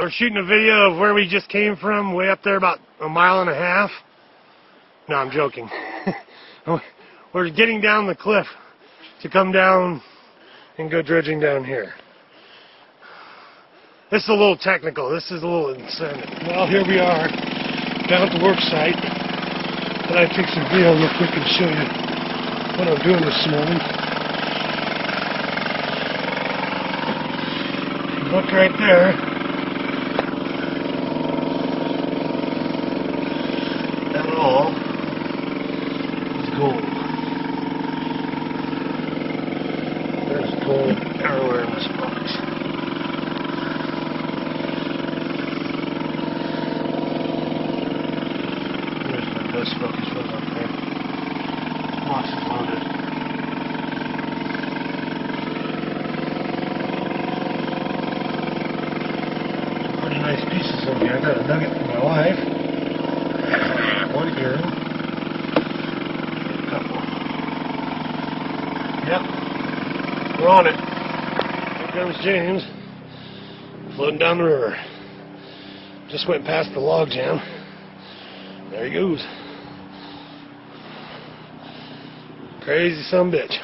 We're shooting a video of where we just came from, way up there about a mile and a half. No, I'm joking. We're getting down the cliff to come down and go dredging down here. This is a little technical. This is a little insane. Well, here we are, down at the work site. And I take some video real quick and show you what I'm doing this morning. Look right there. That all is gold. There's gold everywhere in this box. There's my best focus right up there. Box is loaded. Pretty nice pieces in here. I got a nugget for my wife. One here. A couple. Yep. We're on it. Here comes James. Floating down the river. Just went past the log jam. There he goes. Crazy son of a bitch.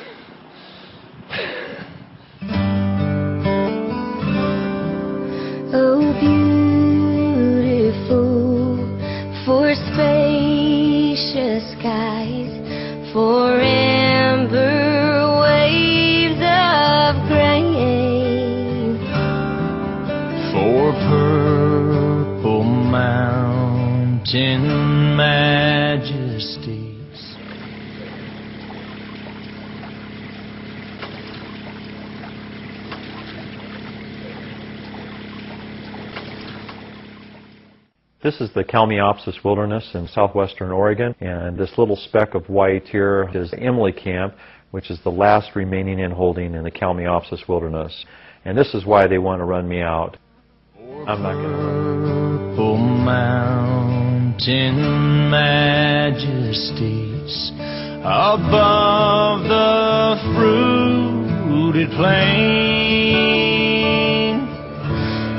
Oh, beautiful for spacious skies, for amber waves of grain, for purple mountain majesties, This is the Kalmiopsis wilderness in southwestern Oregon, and this little speck of white here is Emily Camp, which is the last remaining inholding in the Kalmiopsis wilderness. And this is why they want to run me out. I'm not going to run. Purple mountain majesties above the fruited plain,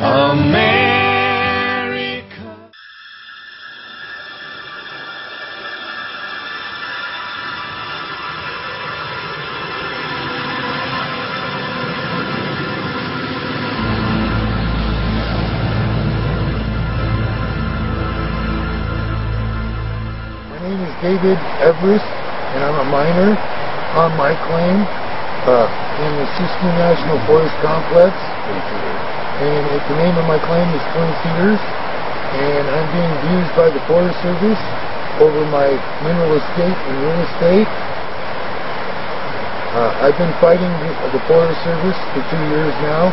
America. My name is David Everest, and I'm a miner on my claim in the Siskiyou National Forest Complex. And the name of my claim is Twin Cedars, and I'm being abused by the Forest Service over my mineral estate and real estate. I've been fighting the Forest Service for 2 years now,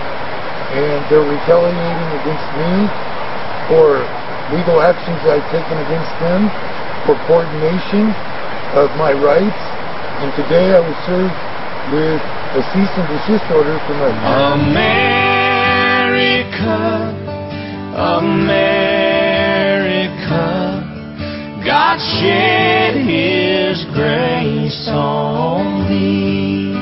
and they're retaliating against me for legal actions I've taken against them for coordination of my rights, and today I was served with a cease and desist order from my America, America, God shed His grace on thee.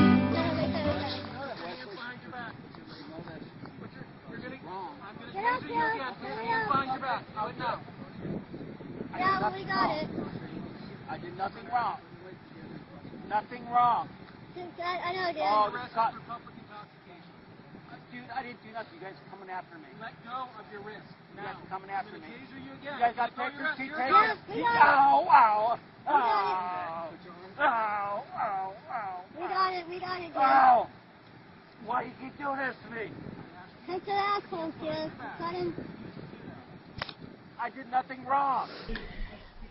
Yeah, well, we got it. I did nothing wrong. Nothing wrong. I know, dude. Oh, this is hot. Dude, I didn't do nothing. You guys are coming after me. Let go of your wrist. You guys are coming after me. Taser you again. You guys got pictures? Keep Yeah, taking. we got it. Ow, ow. We got Ow. Ow, ow, ow. We got it, dude. Ow. Why do you keep doing this to me? Take to the asshole, kid. Cut him. I did nothing wrong.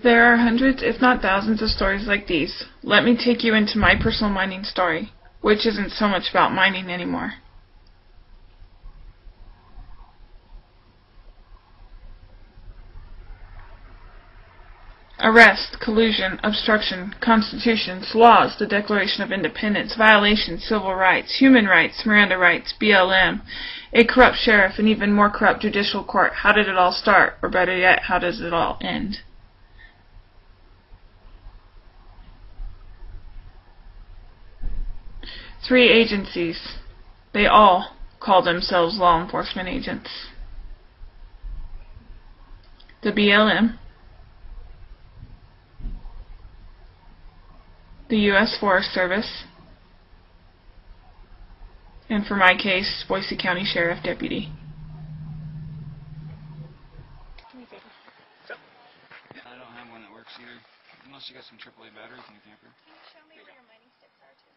There are hundreds, if not thousands, of stories like these. Let me take you into my personal mining story, which isn't so much about mining anymore. Arrest, collusion, obstruction, constitutions, laws, the Declaration of Independence, violations, civil rights, human rights, Miranda rights, BLM, a corrupt sheriff, and even more corrupt judicial court. How did it all start? Or better yet, how does it all end? Three agencies. They all call themselves law enforcement agents. The BLM, the U.S. Forest Service, and for my case, Boise County Sheriff Deputy. I don't have one that works either. Unless you got some AAA batteries in your camper. Can you show me where your mining sticks are, too?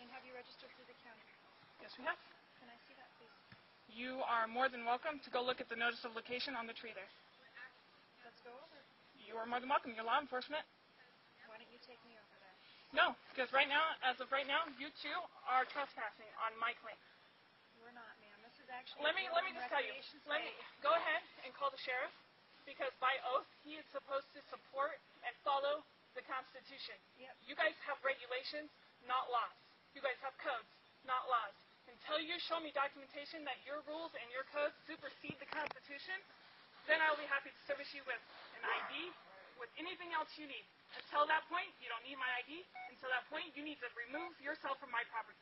And have you registered through the county? Yes, we have. Can I see that, please? You are more than welcome to go look at the notice of location on the tree there. Let's go over. You are more than welcome. You're law enforcement. Why don't you take me over there? No, because right now, as of right now, you two are trespassing on my claim. We're not, ma'am. This is actually Let me just tell you. Let me go ahead and call the sheriff, because by oath he is supposed to support and follow the Constitution. Yep. You guys have regulations, not laws. You guys have codes, not laws. Until you show me documentation that your rules and your codes supersede the Constitution, then I will be happy to service you with an ID, with anything else you need. Until that point, you don't need my ID. Until that point, you need to remove yourself from my property.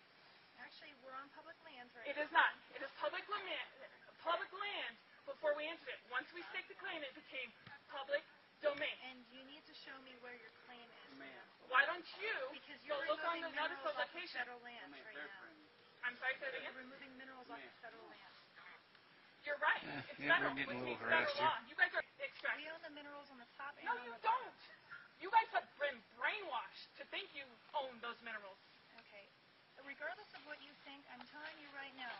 Actually, we're on public lands right It now. is not. It is public land before we entered it. Once we staked the claim, it became public domain. And you need to show me where your claim is. Man. Why don't you Because go you're look on removing the notice minerals of off of location? federal lands right now. I'm sorry, say that You're again? removing minerals off of federal lands. You're right. It's yeah, federal. we're getting a Which little means federal harassed law. You guys are extracting. We own the minerals on the top and No, on you the bottom. don't. You guys have been brainwashed to think you own those minerals. Okay. Regardless of what you think, I'm telling you right now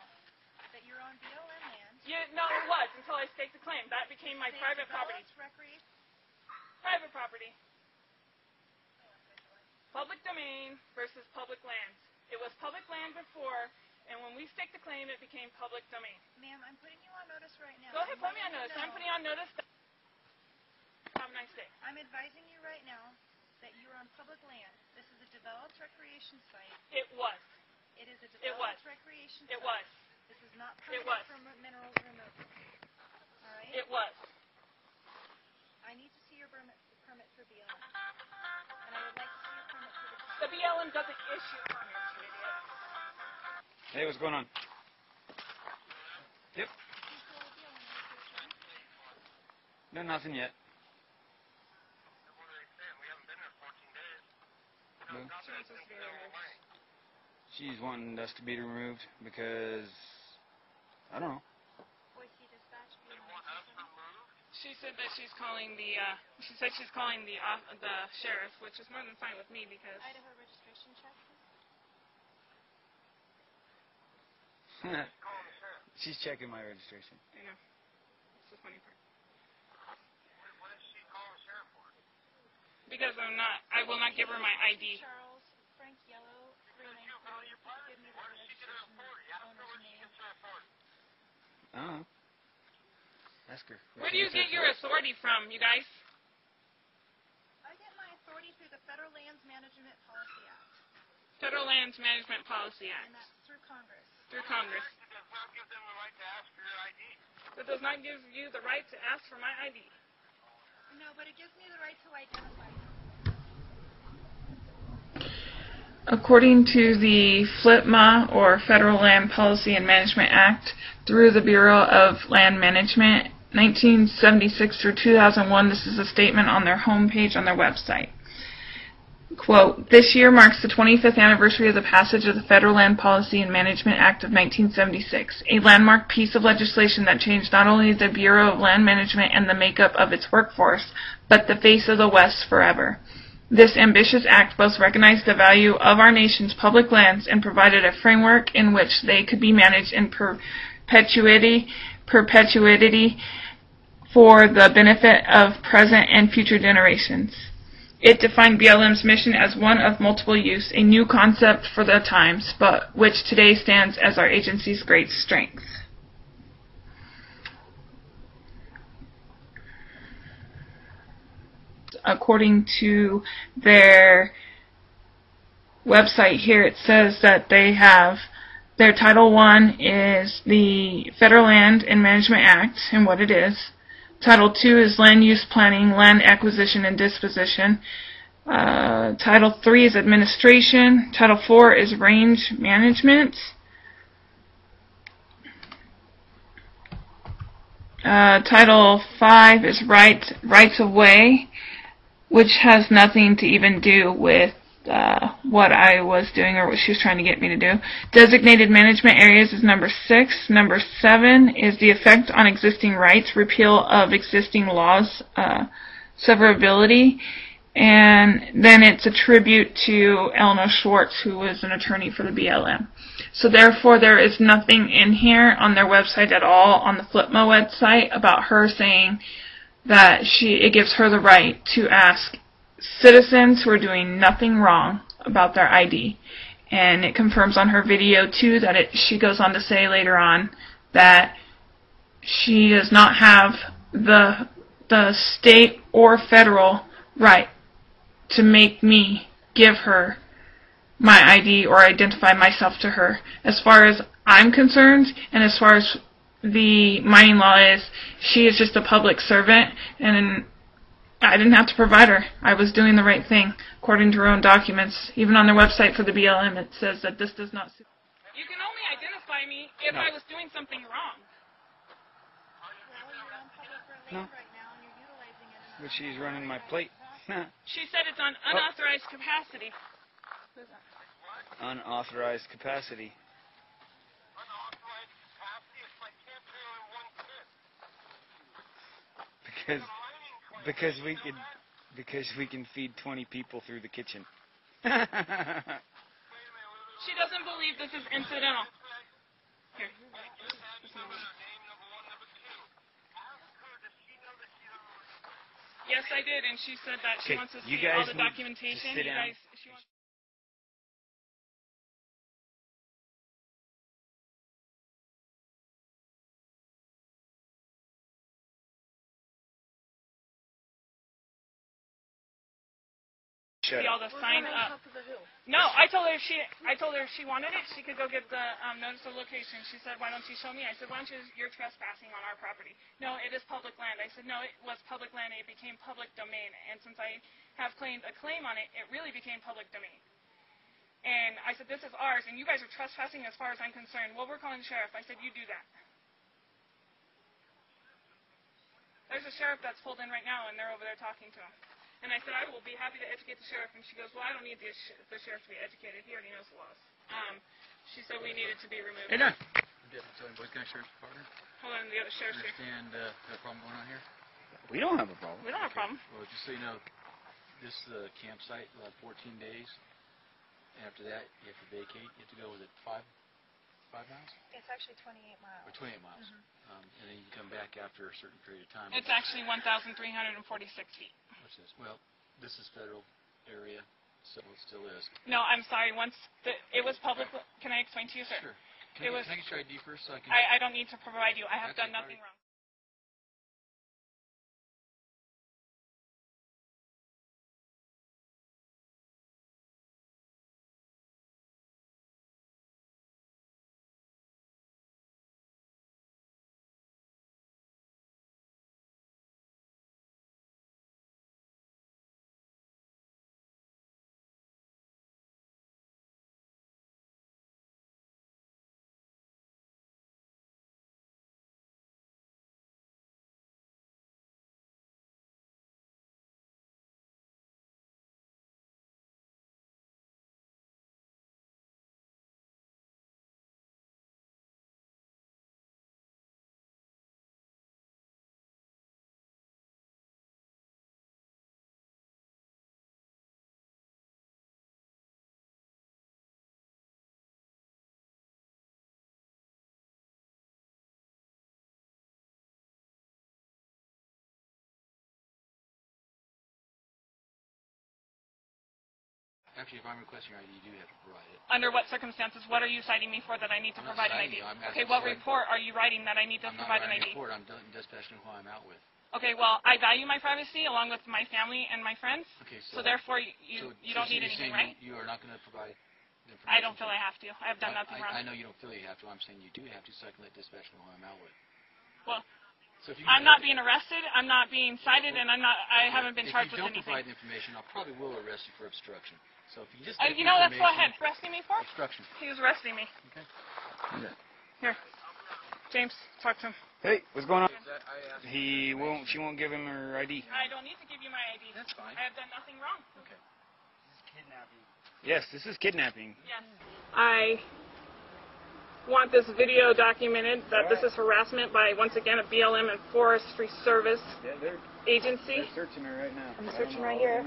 that you're on BLM land. No, it was until I staked the claim. That became my private property. Private property. Public domain versus public lands. It was public land before, And when we staked the claim, it became public domain. Ma'am, I'm putting you on notice right now. Go ahead, put me on notice. I'm putting you on notice. Have a nice day. I'm advising you right now that you're on public land. This is a developed recreation site. It was. It is a It was. developed recreation site. It was. This is not It permitted was. for mineral removal. All right? It was. I need to see your permit for BLM. And I would like to see your permit for The BLM doesn't issue permits, you idiot. Hey, what's going on? Yep. No, nothing yet. No. She's wanting us to be removed because I don't know. She said that she's calling the. She said she's calling the sheriff, which is more than fine with me because. Idaho registration check, She's checking my registration. I know. That's the funny part. What is she calling the sheriff for? Because I will not give her my ID. Charles Frank Yellow, 394. Give me the registration owner's name. I don't know. Ask her. Where do you get your authority from, you guys? I get my authority through the Federal Lands Management Policy Act. Federal Lands Management Policy And Act. that's through Congress. Through Congress. It does not give them the right to ask for your ID. That does not give you the right to ask for my ID. No, but it gives me the right to identify you. According to the FLPMA, or Federal Land Policy and Management Act, through the Bureau of Land Management, 1976 through 2001, this is a statement on their homepage on their website. Quote, this year marks the 25th anniversary of the passage of the Federal Land Policy and Management Act of 1976, a landmark piece of legislation that changed not only the Bureau of Land Management and the makeup of its workforce, but the face of the West forever. This ambitious act both recognized the value of our nation's public lands and provided a framework in which they could be managed in perpetuity for the benefit of present and future generations. It defined BLM's mission as one of multiple use, a new concept for the times, but which today stands as our agency's great strength. According to their website here, it says that they have their Title I is the Federal Land and Management Act and what it is. Title II is Land Use Planning, Land Acquisition and Disposition. Title III is Administration. Title IV is Range Management. Title V is Rights of Way, which has nothing to even do with what I was doing or what she was trying to get me to do. Designated management areas is number 6. Number 7 is the effect on existing rights, repeal of existing laws, severability, and then it's a tribute to Eleanor Schwartz, who was an attorney for the BLM. So therefore, there is nothing in here on their website at all, on the FLPMA website, about her saying that it gives her the right to ask citizens who are doing nothing wrong about their ID. And it confirms on her video too that she goes on to say later on that she does not have the state or federal right to make me give her my ID or identify myself to her. As far as I'm concerned, and as far as the mining law is, she is just a public servant, and I didn't have to provide her. I was doing the right thing, according to her own documents. Even on their website for the BLM, it says that this does not suit. You can only identify me if I was doing something wrong. Well, you're on public land right now, and you're utilizing it. But she's running my plate. She said it's on unauthorized capacity. Unauthorized capacity. Unauthorized capacity? It's like can't fit in one kid. Because we can feed 20 people through the kitchen. She doesn't believe this is incidental. Here. Yes, I did, and she said that she wants to see all the documentation. Sit down. She wants be able to sign up. No, I told her if she wanted it, she could go get the notice of location. She said, why don't you show me? I said, why don't you, you're trespassing on our property. No, it is public land. I said, no, it was public land. It became public domain. And since I have claimed a claim on it, it really became public domain. And I said, this is ours, and you guys are trespassing as far as I'm concerned. Well, we're calling the sheriff. I said, you do that. There's a sheriff that's pulled in right now, and they're over there talking to him. And I said, I will be happy to educate the sheriff. And she goes, well, I don't need the sheriff to be educated. He already knows the laws. She said we needed to be removed. Hey, Don. Boys County Sheriff's Department. Hold on, the other sheriff's here. Understand the problem going on here? We don't have a problem. We don't have a problem. Well, just so you know, this campsite will have 14 days. After that, you have to vacate. You have to go, was it 5 miles? It's actually 28 miles. Or 28 miles. And then you can come back after a certain period of time. It's actually 1,346 feet. What's this? Well, this is federal area, so it still is. No, I'm sorry. Once it was public, can I explain to you, sir? Sure. Can I get your ID first so I can... I don't need to provide you. I have done nothing wrong. Actually, if I'm requesting your ID, you do have to provide it. Under what circumstances? What are you citing me for that I need to provide an ID? Okay, what report are you writing that I need to provide an ID? I'm not writing a report. I'm dispatching who I'm out with. Okay, well, I value my privacy along with my family and my friends. Okay, so therefore, you don't need anything, right? You are not going to provide the information. I don't feel I have to. I have done nothing wrong. I know you don't feel you have to. I'm saying you do have to, so I can let dispatch know who I'm out with. Well, so I'm not being arrested. I'm not being cited, and I haven't been charged with anything. If you don't provide the information, I probably will arrest you for obstruction. So if you just you know, let's go ahead. Arresting me for? Obstruction. He was arresting me. Okay. Here. James, talk to him. Hey, what's going on? She won't give him her ID. I don't need to give you my ID. That's fine. I have done nothing wrong. Okay. This is kidnapping. Yes, this is kidnapping. Yes. I want this video documented that this is harassment by, once again, a BLM and Forestry Service agency. They're searching her right now. I'm searching right here.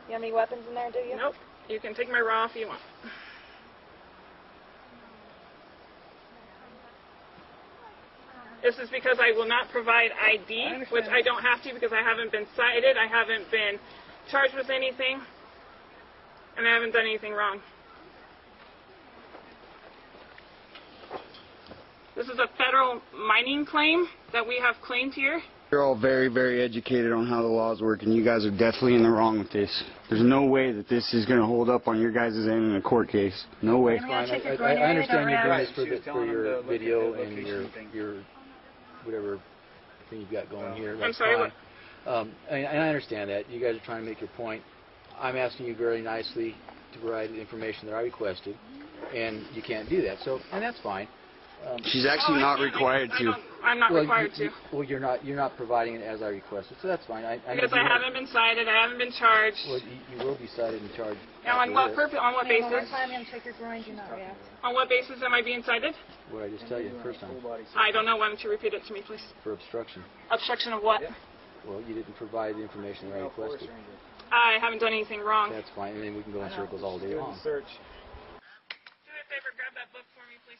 You have any weapons in there, do you? Nope. You can take my raw if you want. This is because I will not provide ID, which I don't have to because I haven't been cited, I haven't been charged with anything, and I haven't done anything wrong. This is a federal mining claim that we have claimed here. You're all very, very educated on how the laws work, and you guys are definitely in the wrong with this. There's no way that this is going to hold up on your guys' end in a court case. No way. I understand you're doing this for your video and your whatever thing you've got going here. That's I'm sorry, fine. And I understand that. You guys are trying to make your point. I'm asking you very nicely to provide the information that I requested, and you can't do that. So, and that's fine. She's actually not required to. I'm not required to. Well, you're not providing it as I requested, so that's fine. Because I haven't been cited, I haven't been charged. Well, you will be cited and charged. Now, on what purpose? On what basis? One more time, I'm check your groin. Do not react. On what basis am I being cited? What did I just tell you the first time? I don't know. Why don't you repeat it to me, please? For obstruction. Obstruction of what? Well, you didn't provide the information that I requested. I haven't done anything wrong. That's fine, and then we can go in circles all day long. Do me a favor, grab that book for me, please.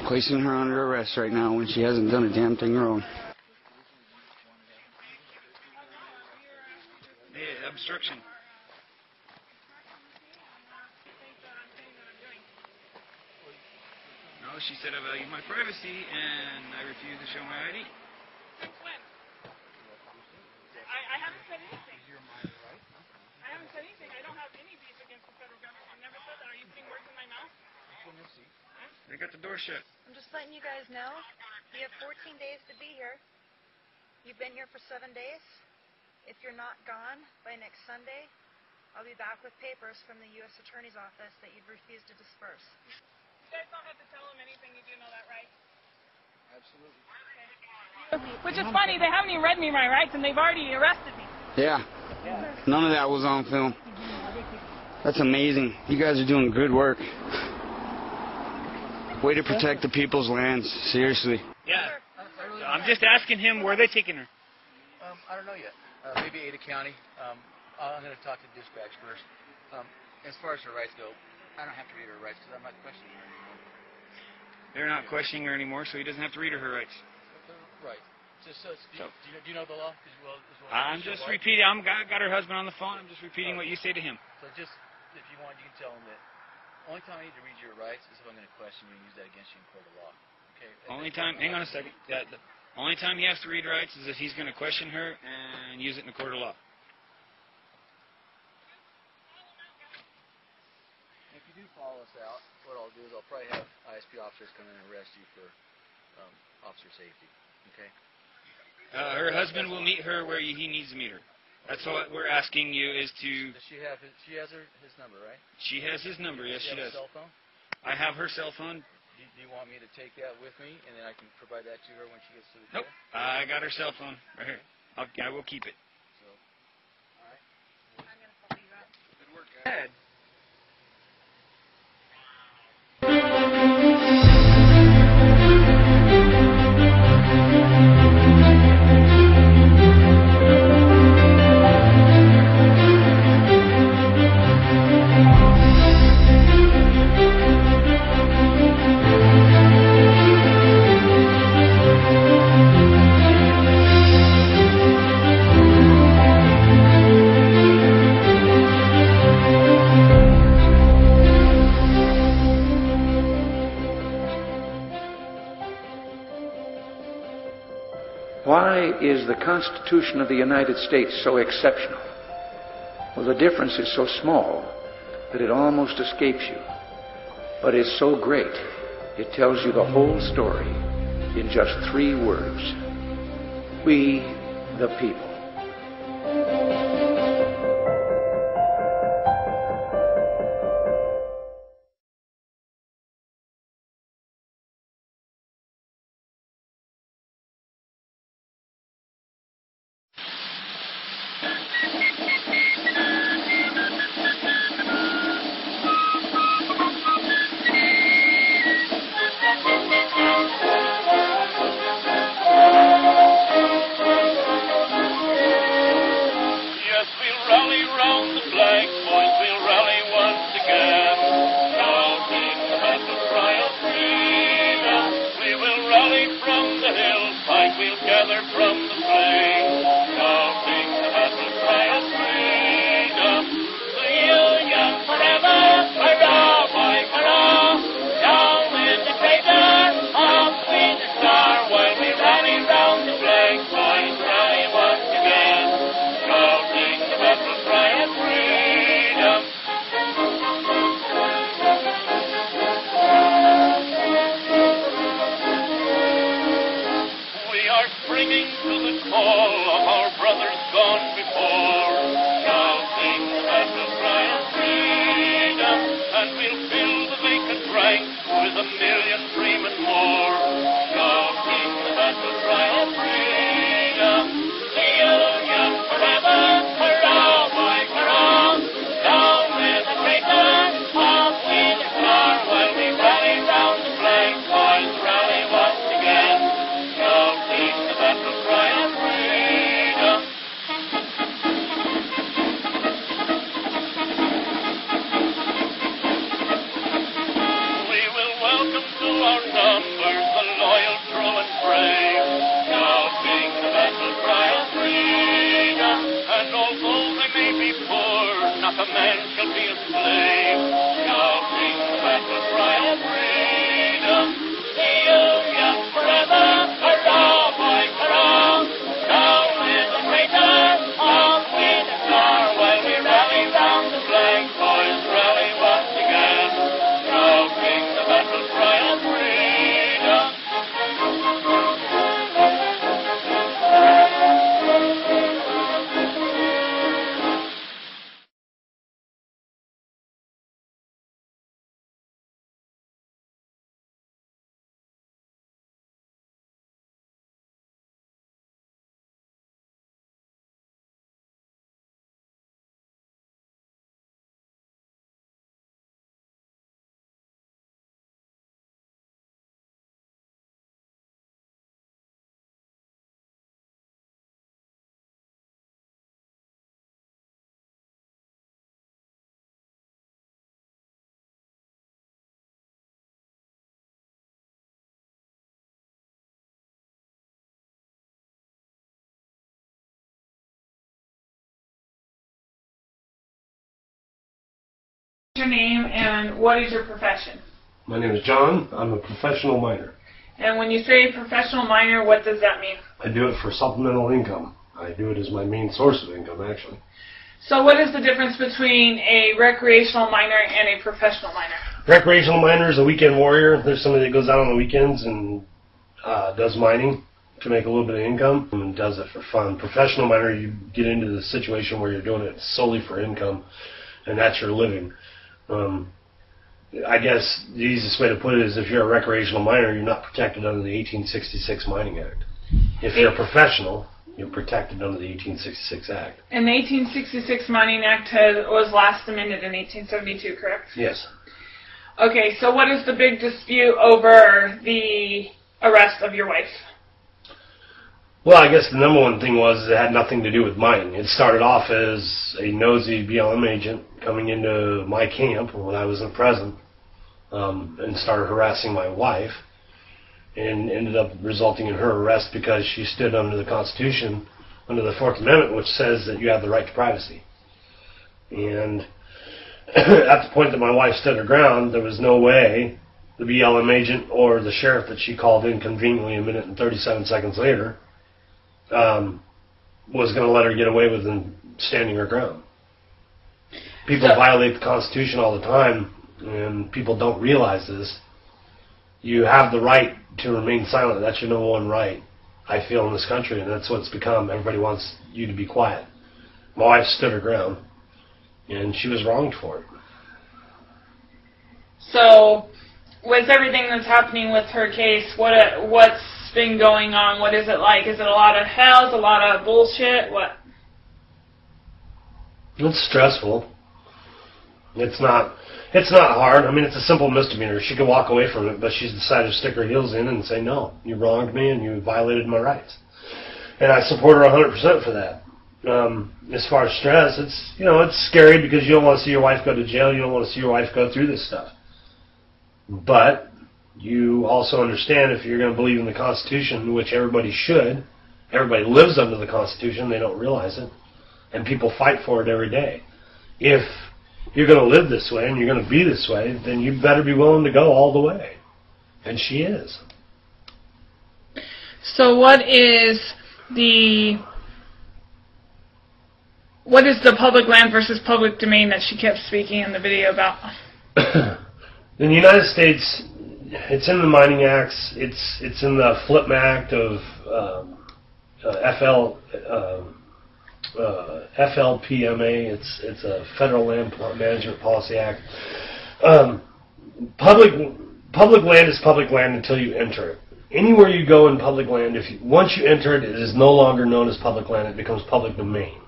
Placing her under arrest right now when she hasn't done a damn thing wrong. Yeah, obstruction. No, she said I value my privacy and I refuse to show my ID. Since when? They got the door shut. I'm just letting you guys know. You have 14 days to be here. You've been here for 7 days. If you're not gone by next Sunday, I'll be back with papers from the U.S. Attorney's Office that you've refused to disperse. You guys don't have to tell them anything. You do know that, right? Absolutely. Okay. Which is funny. They haven't even read me my rights, and they've already arrested me. Yeah. None of that was on film. That's amazing. You guys are doing good work. Way to protect the people's lands. Seriously. Yeah. I'm just asking him where they taking her. I don't know yet. Maybe Ada County. I'm going to talk to dispatch first. As far as her rights go, I don't have to read her rights because I'm not questioning her anymore. They're not questioning her anymore, so he doesn't have to read her rights. Right. Do you know the law? I'm just repeating. I got her husband on the phone. I'm just repeating what you say to him. So just, if you want, you can tell him that the only time I need to read your rights is if I'm going to question you and use that against you in court of law. Okay? Only time, hang on a second. The only time he has to read rights is if he's going to question her and use it in a court of law. If you do follow us out, what I'll do is I'll probably have ISP officers come in and arrest you for officer safety. Okay? Her husband will meet her where he needs to meet her. That's what we're asking you is to... Does she have she has his number, right? She has his number, yes, she does. Does she have a cell phone? I have her cell phone. Do you want me to take that with me, and then I can provide that to her when she gets to the Nope. I got her cell phone right here. I will keep it. So, all right. I'm going to follow you out. Good work, guys. Why is the Constitution of the United States so exceptional? Well, the difference is so small that it almost escapes you. But it's so great, it tells you the whole story in just 3 words. We, the people. Rally once again, shouting the battle cry of freedom. Your name and what is your profession? My name is John. I'm a professional miner. And when you say professional miner, what does that mean? I do it for supplemental income. I do it as my main source of income, actually. So what is the difference between a recreational miner and a professional miner? Recreational miner is a weekend warrior. There's somebody that goes out on the weekends and does mining to make a little bit of income and does it for fun. Professional miner, you get into the situation where you're doing it solely for income, and that's your living. I guess the easiest way to put it is if you're a recreational miner, you're not protected under the 1866 Mining Act. If you're a professional, you're protected under the 1866 Act. And the 1866 Mining Act was last amended in 1872, correct? Yes. Okay, so what is the big dispute over the arrest of your wife? Well, I guess the number one thing was it had nothing to do with mining. It started off as a nosy BLM agent coming into my camp when I wasn't present and started harassing my wife, and ended up resulting in her arrest because she stood under the Constitution, under the Fourth Amendment, which says that you have the right to privacy. And at the point that my wife stood her ground, there was no way the BLM agent or the sheriff that she called in conveniently a minute and 37 seconds later was going to let her get away with standing her ground. People violate the Constitution all the time, and people don't realize this. You have the right to remain silent. That's your number one right, I feel, in this country, and that's what it's become. Everybody wants you to be quiet. My wife stood her ground, and she was wronged for it. So, with everything that's happening with her case, what's been going on? What is it like? Is it a lot of hell? Is it a lot of bullshit? What? It's stressful. It's not hard. I mean, it's a simple misdemeanor. She could walk away from it, but she's decided to stick her heels in and say, no, you wronged me and you violated my rights. And I support her 100% for that. As far as stress, it's scary because you don't want to see your wife go to jail. You don't want to see your wife go through this stuff. But you also understand, if you're going to believe in the Constitution, which everybody should, everybody lives under the Constitution, they don't realize it, and people fight for it every day. If you're going to live this way and you're going to be this way, then you better be willing to go all the way. And she is. So what is the public land versus public domain that she kept speaking in the video about? In the United States, it's in the Mining Acts. It's in the FLIPM Act of FLPMA. It's a Federal Land Management Policy Act. Public land is public land until you enter it. Anywhere you go in public land, once you enter it, it is no longer known as public land. It becomes public domain.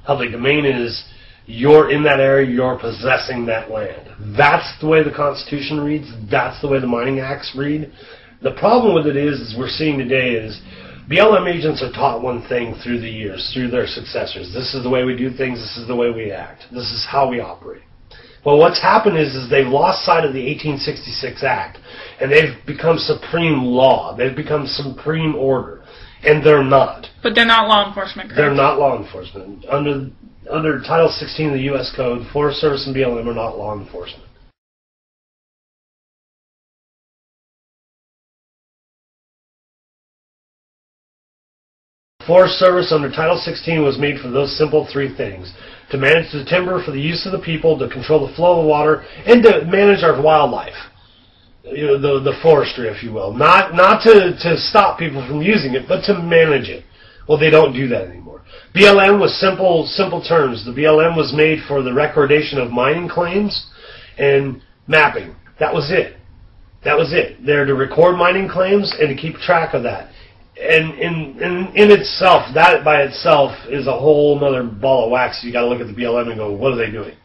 Public domain is you're in that area, you're possessing that land. That's the way the Constitution reads. That's the way the Mining Acts read. The problem with it is we're seeing today is BLM agents are taught one thing through the years, through their successors. This is the way we do things. This is the way we act. This is how we operate. Well, what's happened is they've lost sight of the 1866 Act, and they've become supreme law. They've become supreme order, and they're not. But they're not law enforcement, correct? They're not law enforcement. Under Title 16 of the U.S. Code, Forest Service and BLM are not law enforcement. Forest Service under Title 16 was made for those simple three things: to manage the timber for the use of the people, to control the flow of water, and to manage our wildlife. The forestry, if you will. Not to stop people from using it, but to manage it. Well, they don't do that anymore. BLM was simple terms. The BLM was made for the recordation of mining claims and mapping. That was it. They're to record mining claims and to keep track of that. And in itself, that by itself is a whole other ball of wax. You got to look at the BLM and go, what are they doing?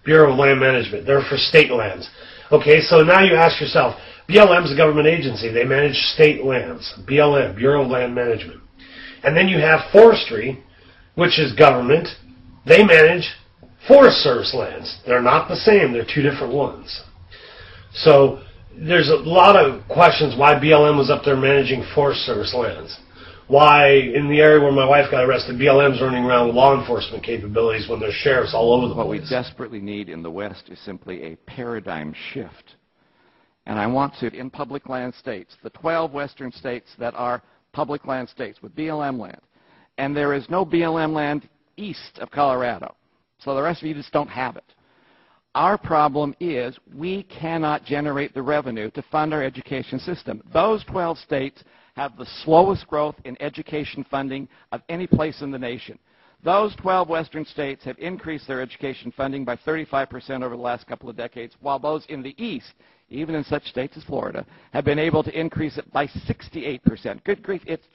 Bureau of Land Management. They're for state lands. Okay, so now you ask yourself, BLM is a government agency. They manage state lands. BLM, Bureau of Land Management. And then you have forestry, which is government. They manage Forest Service lands. They're not the same. They're two different ones. So there's a lot of questions why BLM was up there managing Forest Service lands. why in the area where my wife got arrested, BLM's running around with law enforcement capabilities when there's sheriffs all over the place. What we desperately need in the West is simply a paradigm shift. And I want to, in public land states, the 12 western states that are public land states with BLM land, and there is no BLM land east of Colorado, so the rest of you just don't have it. Our problem is we cannot generate the revenue to fund our education system. Those 12 states have the slowest growth in education funding of any place in the nation. Those 12 western states have increased their education funding by 35% over the last couple of decades, while those in the east, even in such states as Florida, have been able to increase it by 68%. Good grief, it's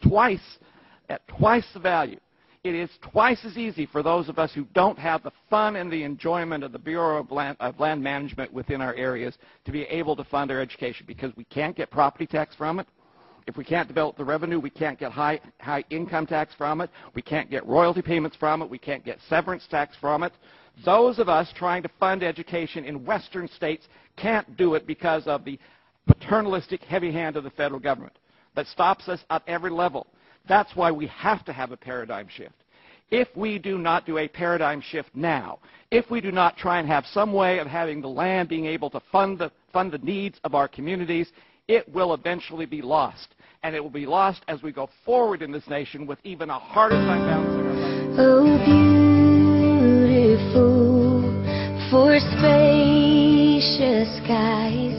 at twice the value. It is twice as easy for those of us who don't have the fun and the enjoyment of the Bureau of Land Management within our areas to be able to fund our education, because we can't get property tax from it. If we can't develop the revenue, we can't get high income tax from it. We can't get royalty payments from it. We can't get severance tax from it. Those of us trying to fund education in western states can't do it because of the paternalistic heavy hand of the federal government that stops us at every level. That's why we have to have a paradigm shift. If we do not do a paradigm shift now, if we do not try and have some way of having the land being able to fund the needs of our communities, it will eventually be lost. And it will be lost as we go forward in this nation with even a harder time balancing our money. Oh, beautiful for spacious skies,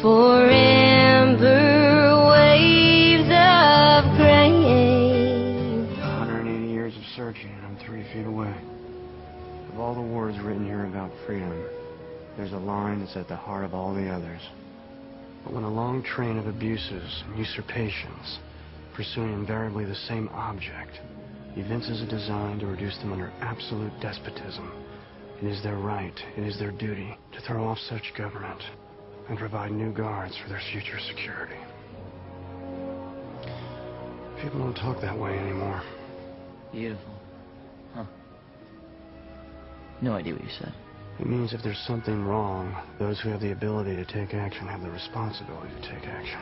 for amber waves of grain. 180 years of searching, and I'm 3 feet away. Of all the words written here about freedom, there's a line that's at the heart of all the others. But when a long train of abuses and usurpations, pursuing invariably the same object, evinces a design to reduce them under absolute despotism, it is their right, it is their duty to throw off such government and provide new guards for their future security. People don't talk that way anymore. Beautiful. Huh. No idea what you said. It means if there's something wrong, those who have the ability to take action have the responsibility to take action.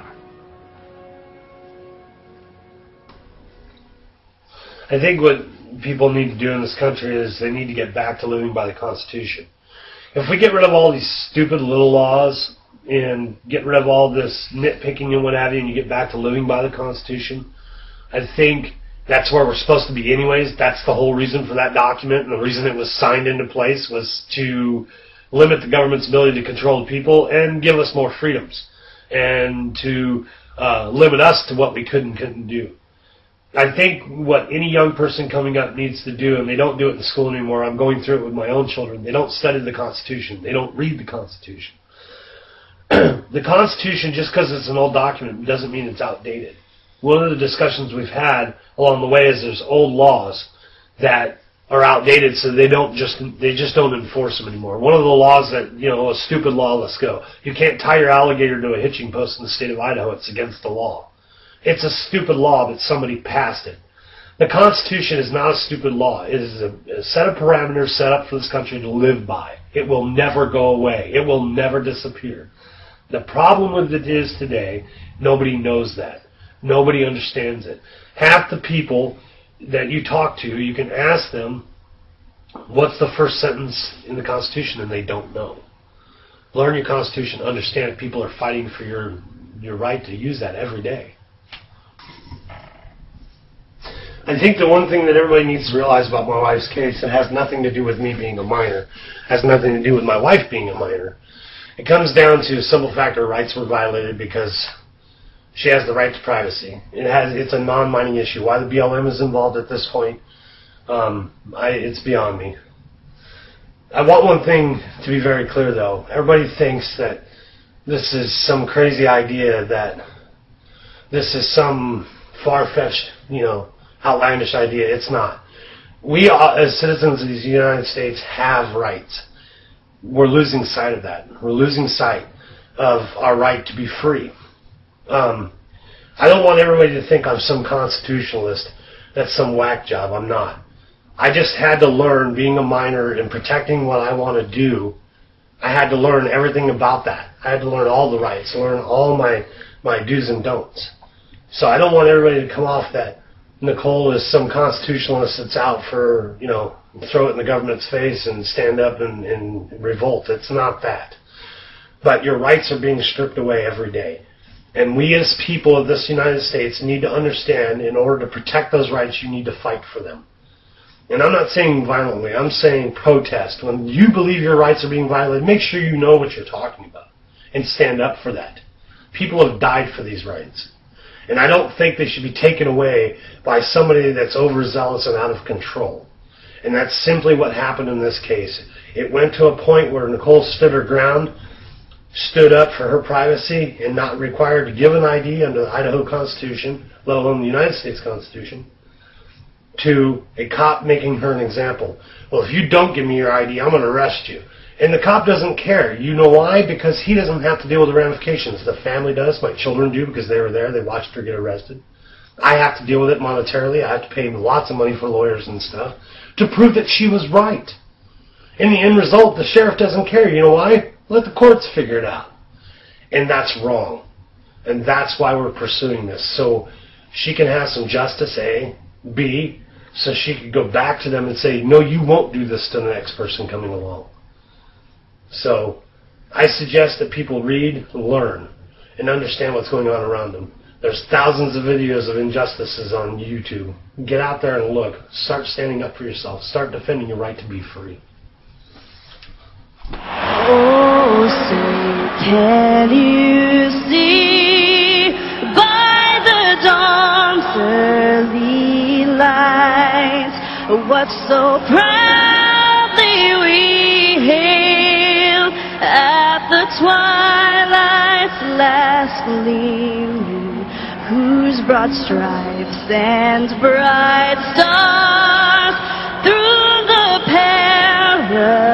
I think what people need to do in this country is they need to get back to living by the Constitution. If we get rid of all these stupid little laws and get rid of all this nitpicking and what have you, and you get back to living by the Constitution, I think that's where we're supposed to be anyways. That's the whole reason for that document, and the reason it was signed into place was to limit the government's ability to control the people and give us more freedoms, and to limit us to what we could and couldn't do. I think what any young person coming up needs to do, and they don't do it in school anymore, I'm going through it with my own children, they don't study the Constitution. They don't read the Constitution. The Constitution, just because it's an old document, doesn't mean it's outdated. One of the discussions we've had along the way is there's old laws that are outdated, so they just don't enforce them anymore. One of the laws that, a stupid law, let's go. You can't tie your alligator to a hitching post in the state of Idaho. It's against the law. It's a stupid law, but somebody passed it. The Constitution is not a stupid law. It is a set of parameters set up for this country to live by. It will never go away. It will never disappear. The problem with it is today, nobody knows that. Nobody understands it. Half the people that you talk to, you can ask them, what's the first sentence in the Constitution, and they don't know. Learn your Constitution, understand people are fighting for your right to use that every day. I think the one thing that everybody needs to realize about my wife's case, it has nothing to do with me being a minor, has nothing to do with my wife being a minor. It comes down to a simple fact: her rights were violated because she has the right to privacy. It's a non-mining issue. Why the BLM is involved at this point, it's beyond me. I want one thing to be very clear, though. Everybody thinks that this is some crazy idea, that this is some far-fetched, outlandish idea. It's not. We, as citizens of the United States, have rights. We're losing sight of that. We're losing sight of our right to be free. I don't want everybody to think I'm some constitutionalist. That's some whack job. I'm not. I just had to learn, being a minor and protecting what I want to do, I had to learn everything about that. I had to learn all the rights, learn all my do's and don'ts. So I don't want everybody to come off that Nicole is some constitutionalist that's out for, you know, throw it in the government's face and stand up and revolt. It's not that. But your rights are being stripped away every day. And we as people of this United States need to understand, in order to protect those rights, you need to fight for them. And I'm not saying violently, I'm saying protest. When you believe your rights are being violated, make sure you know what you're talking about and stand up for that. People have died for these rights. And I don't think they should be taken away by somebody that's overzealous and out of control. And that's simply what happened in this case. It went to a point where Nicole stood her ground, stood up for her privacy, and not required to give an ID under the Idaho Constitution, let alone the United States Constitution, to a cop making her an example. Well, if you don't give me your ID, I'm going to arrest you. And the cop doesn't care. You know why? Because he doesn't have to deal with the ramifications. The family does. My children do, because they were there. They watched her get arrested. I have to deal with it monetarily. I have to pay lots of money for lawyers and stuff to prove that she was right. In the end result, the sheriff doesn't care. You know why? Let the courts figure it out. And that's wrong. And that's why we're pursuing this. So she can have some justice, A. B, so she could go back to them and say, no, you won't do this to the next person coming along. So I suggest that people read, learn, and understand what's going on around them. There's thousands of videos of injustices on YouTube. Get out there and look. Start standing up for yourself. Start defending your right to be free. Oh, say, can you see by the dawn's early light what so proudly we hailed at the twilight's last gleam, whose broad stripes and bright stars through the perilous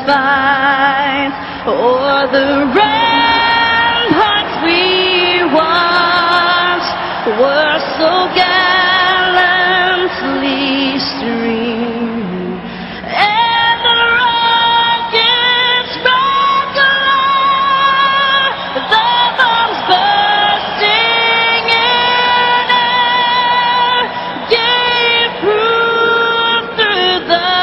fight o'er the ramparts we watched were so gallantly streamed, and the rockets sparkle, the bombs bursting in air gave proof through the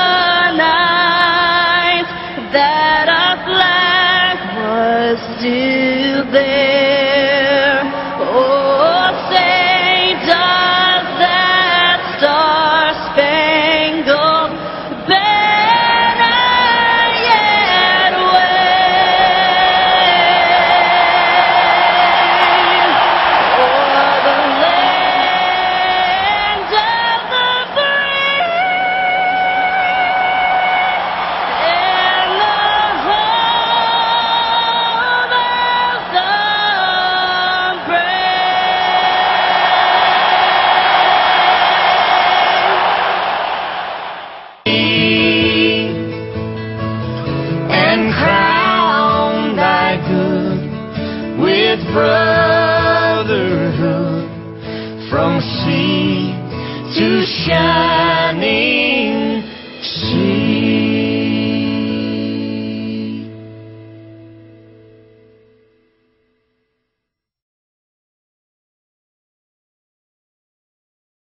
night that our flag was still